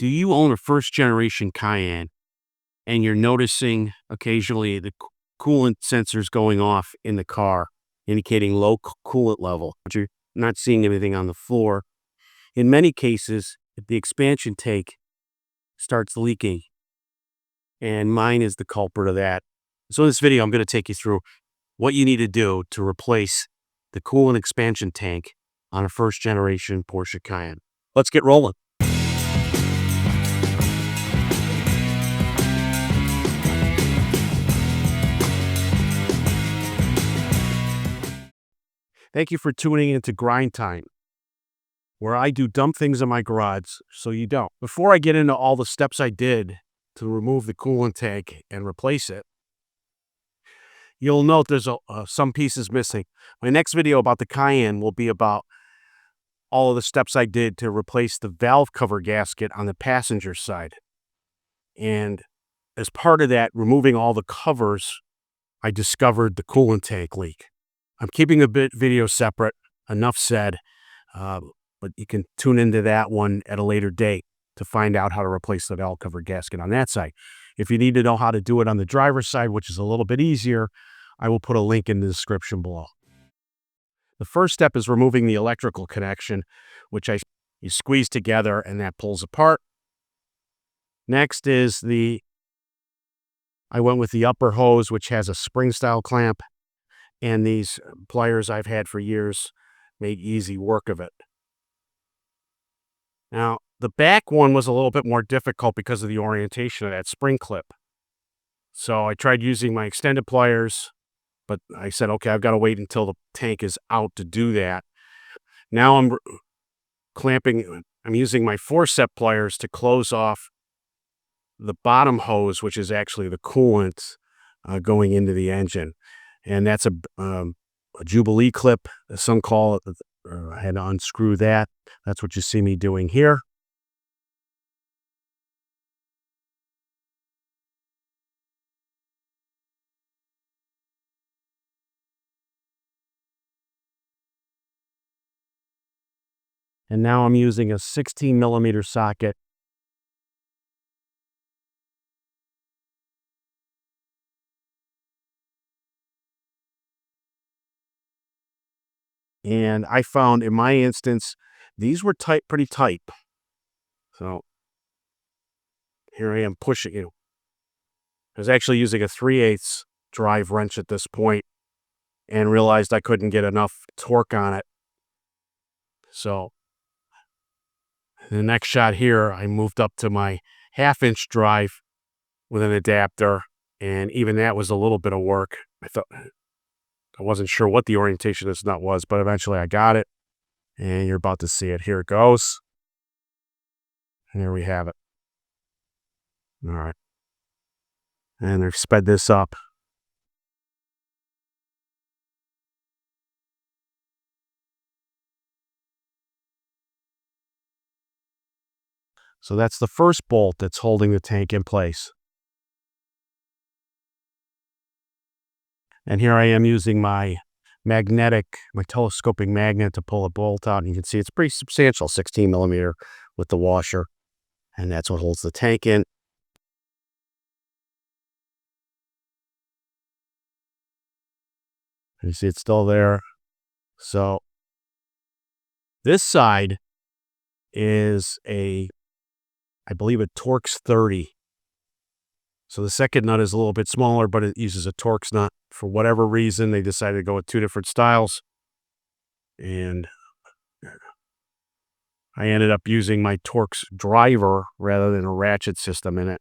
Do you own a first generation Cayenne and you're noticing occasionally the coolant sensors going off in the car, indicating low coolant level, but you're not seeing anything on the floor? In many cases, the expansion tank starts leaking, and mine is the culprit of that. So in this video, I'm going to take you through what you need to do to replace the coolant expansion tank on a first generation Porsche Cayenne. Let's get rolling. Thank you for tuning into Grind Time, where I do dumb things in my garage so you don't. Before I get into all the steps I did to remove the coolant tank and replace it, you'll note there's some pieces missing. My next video about the Cayenne will be about all of the steps I did to replace the valve cover gasket on the passenger side. And as part of that, removing all the covers, I discovered the coolant tank leak. I'm keeping the video separate, enough said, but you can tune into that one at a later date to find out how to replace the valve cover gasket on that side. If you need to know how to do it on the driver's side, which is a little bit easier, I will put a link in the description below. The first step is removing the electrical connection, which you squeeze together and that pulls apart. Next is I went with the upper hose, which has a spring-style clamp. And these pliers I've had for years made easy work of it. Now, the back one was a little bit more difficult because of the orientation of that spring clip. So I tried using my extended pliers, but I said, okay, I've got to wait until the tank is out to do that. Now I'm using my forcep pliers to close off the bottom hose, which is actually the coolant going into the engine. And that's a Jubilee clip, as some call it. I had to unscrew that. That's what you see me doing here. And now I'm using a 16mm socket. And I found in my instance, these were pretty tight. So here I am pushing it. I was actually using a 3/8 drive wrench at this point and realized I couldn't get enough torque on it. So in the next shot here, I moved up to my 1/2-inch drive with an adapter, and even that was a little bit of work. I wasn't sure what the orientation of this nut was, but eventually I got it, and you're about to see it. Here it goes. And here we have it. All right. And I've sped this up. So that's the first bolt that's holding the tank in place. And here I am using my telescoping magnet to pull a bolt out. And you can see it's pretty substantial, 16mm with the washer. And that's what holds the tank in. You see it's still there. So this side is I believe a Torx 30. So the second nut is a little bit smaller, but it uses a Torx nut. For whatever reason, they decided to go with two different styles. And I ended up using my Torx driver rather than a ratchet system in it.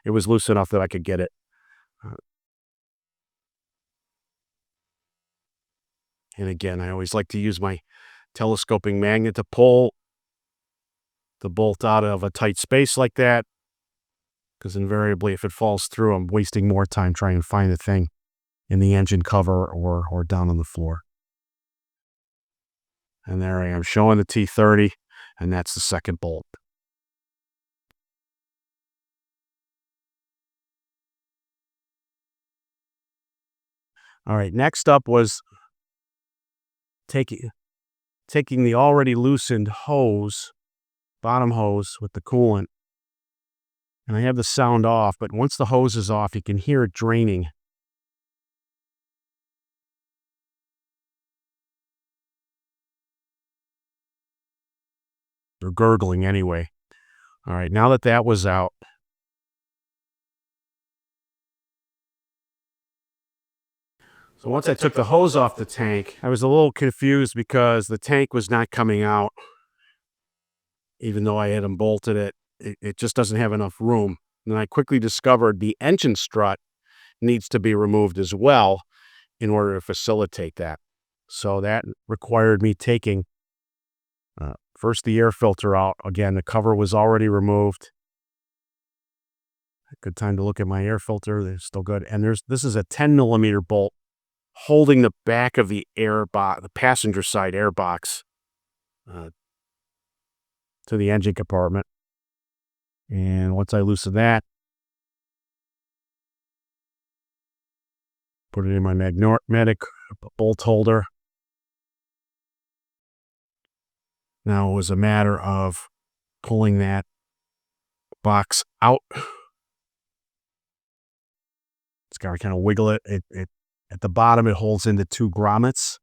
It was loose enough that I could get it. And again, I always like to use my telescoping magnet to pull the bolt out of a tight space like that, because invariably if it falls through, I'm wasting more time trying to find the thing in the engine cover or down on the floor. And there I am showing the T30, and that's the second bolt. All right, next up was taking the already loosened hose, bottom hose with the coolant, And I have the sound off, but once the hose is off, you can hear it draining. Or gurgling anyway. All right, now that that was out, so once I took the hose off the tank, I was a little confused because the tank was not coming out, even though I had unbolted it. It just doesn't have enough room. And I quickly discovered the engine strut needs to be removed as well in order to facilitate that. So that required me taking first the air filter out. Again, the cover was already removed. Good time to look at my air filter. They're still good. And this is a 10mm bolt holding the back of the the passenger side air box to the engine compartment. And once I loosen that, put it in my magnetic bolt holder. Now it was a matter of pulling that box out. It's got to kind of wiggle it. At the bottom, it holds into 2 grommets.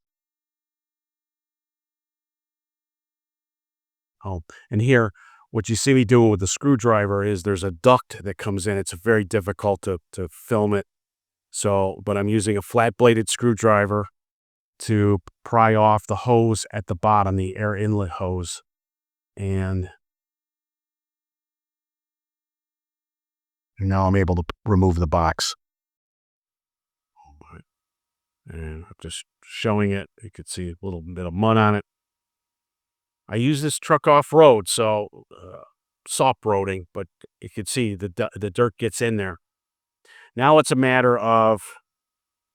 Oh, and here, what you see me doing with the screwdriver is there's a duct that comes in. It's very difficult to film it. So, but I'm using a flat-bladed screwdriver to pry off the hose at the bottom, the air inlet hose. And now I'm able to remove the box. And I'm just showing it. You could see a little bit of mud on it. I use this truck off-road, so soft roading, but you can see the dirt gets in there. Now it's a matter of,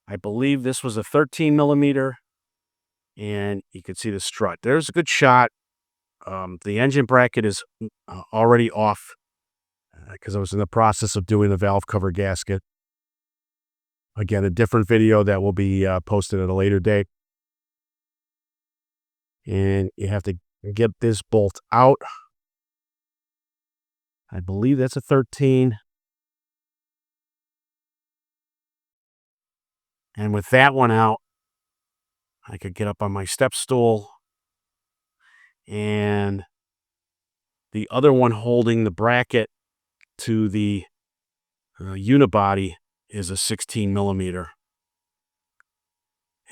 I believe this was a 13mm, and you can see the strut. There's a good shot. The engine bracket is already off because I was in the process of doing the valve cover gasket. Again, a different video that will be posted at a later date. And you have to get this bolt out. I believe that's a 13. And with that one out, I could get up on my step stool. And the other one holding the bracket to the unibody is a 16mm.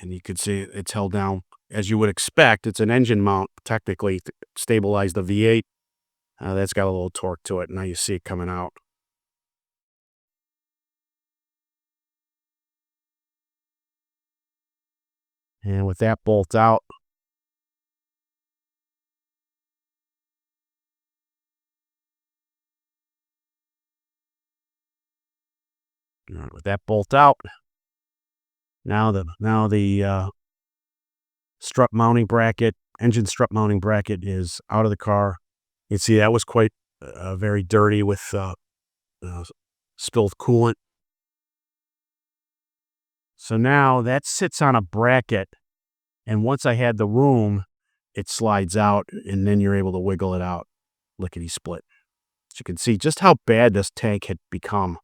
And you could see it's held down as you would expect. It's an engine mount, technically, to stabilize the V8. That's got a little torque to it. Now you see it coming out. And with that bolt out, now the strut mounting bracket, engine strut mounting bracket is out of the car. You can see that was quite very dirty with spilled coolant. So now that sits on a bracket, and once I had the room, it slides out, and then you're able to wiggle it out, lickety-split. So you can see just how bad this tank had become,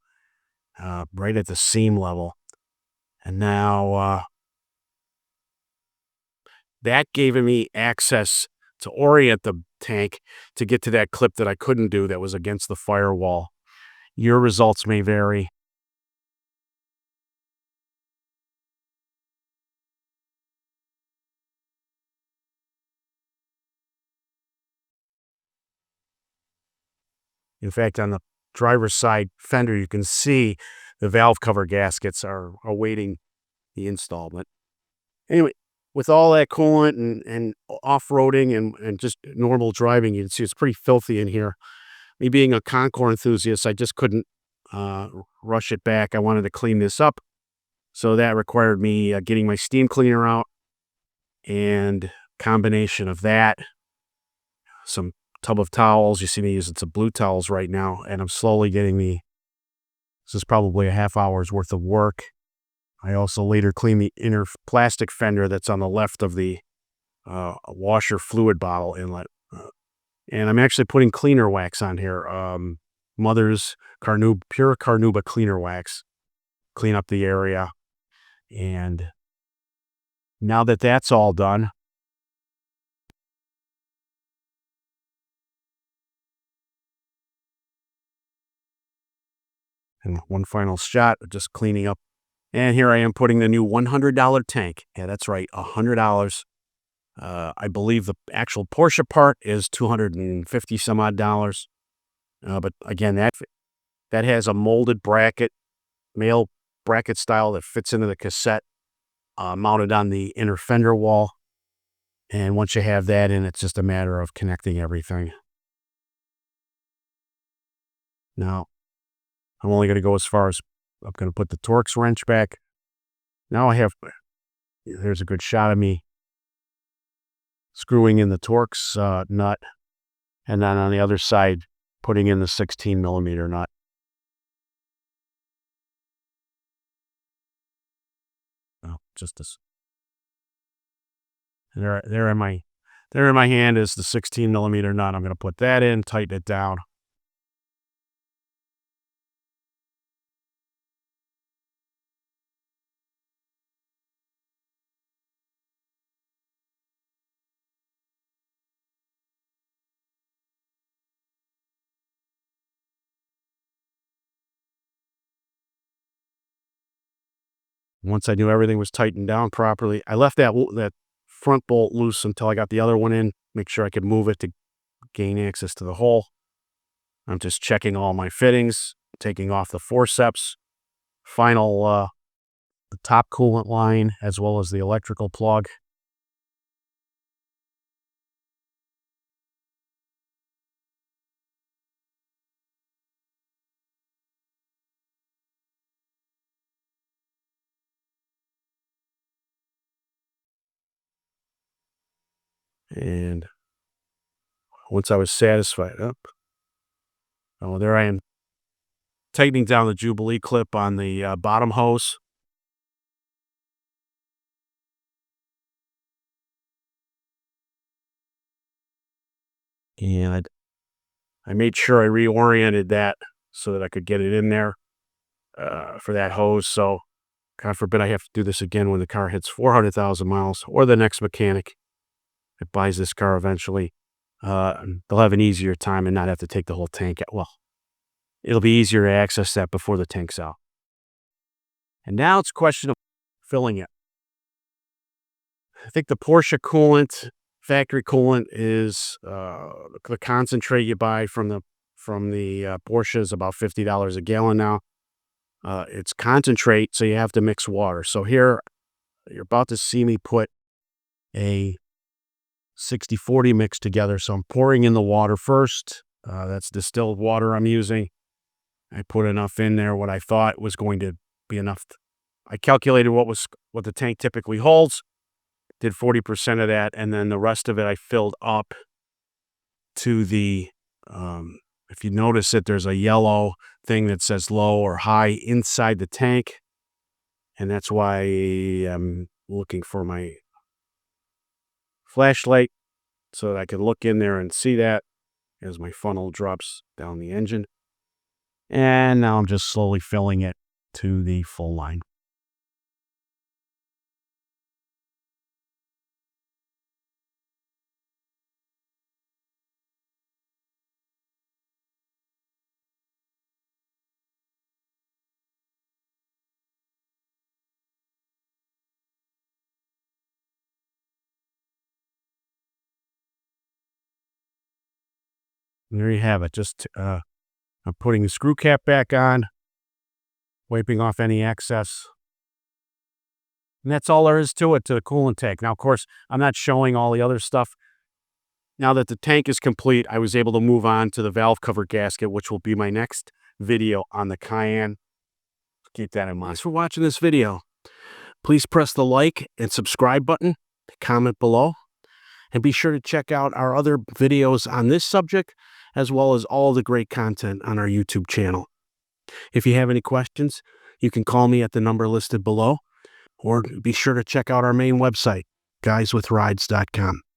right at the seam level. And now that gave me access to orient the tank to get to that clip that I couldn't do that was against the firewall. Your results may vary. In fact, on the driver's side fender, you can see the valve cover gaskets are awaiting the installment. Anyway, with all that coolant and off-roading and just normal driving, you can see it's pretty filthy in here. Me being a Concours enthusiast, I just couldn't rush it back. I wanted to clean this up. So that required me getting my steam cleaner out, and combination of that, some tub of towels. You see me using some blue towels right now, and I'm slowly getting this is probably a half hour's worth of work. I also later cleaned the inner plastic fender that's on the left of the washer fluid bottle inlet. And I'm actually putting cleaner wax on here. Mother's pure carnauba cleaner wax, clean up the area. And now that that's all done, and one final shot, just cleaning up. And here I am putting the new $100 tank. Yeah, that's right, $100. I believe the actual Porsche part is 250 some odd dollars. But again, that has a molded bracket, male bracket style that fits into the cassette, mounted on the inner fender wall. And once you have that in, it's just a matter of connecting everything. Now, I'm only going to go as far as I'm going to put the Torx wrench back. Now there's a good shot of me screwing in the Torx nut, and then on the other side, putting in the 16 millimeter nut. Oh, just this. There in my hand is the 16 millimeter nut. I'm going to put that in, tighten it down. Once I knew everything was tightened down properly, I left that front bolt loose until I got the other one in, make sure I could move it to gain access to the hole. I'm just checking all my fittings, taking off the forceps, final the top coolant line, as well as the electrical plug. And once I was satisfied, there I am tightening down the Jubilee clip on the bottom hose. And I made sure I reoriented that so that I could get it in there for that hose. So God forbid I have to do this again when the car hits 400,000 miles, or the next mechanic that buys this car eventually. They'll have an easier time and not have to take the whole tank out. Well, it'll be easier to access that before the tank's out. And now it's a question of filling it. I think the Porsche coolant, factory coolant, is the concentrate you buy from the Porsche is about $50 a gallon now. It's concentrate, so you have to mix water. So here, you're about to see me put a 60-40 mix together. So I'm pouring in the water first. That's distilled water I'm using. I put enough in there, what I thought was going to be enough. I calculated what the tank typically holds, did 40% of that, and then the rest of it I filled up to the, if you notice it, there's a yellow thing that says low or high inside the tank. And that's why I'm looking for my flashlight so that I can look in there and see that as my funnel drops down the engine. And now I'm just slowly filling it to the full line. And there you have it. Just I'm putting the screw cap back on, wiping off any excess. And that's all there is to it, to the coolant tank. Now, of course, I'm not showing all the other stuff. Now that the tank is complete, I was able to move on to the valve cover gasket, which will be my next video on the Cayenne. Keep that in mind. Thanks for watching this video. Please press the like and subscribe button, comment below, and be sure to check out our other videos on this subject, as well as all the great content on our YouTube channel. If you have any questions, you can call me at the number listed below, or be sure to check out our main website, guyswithrides.com.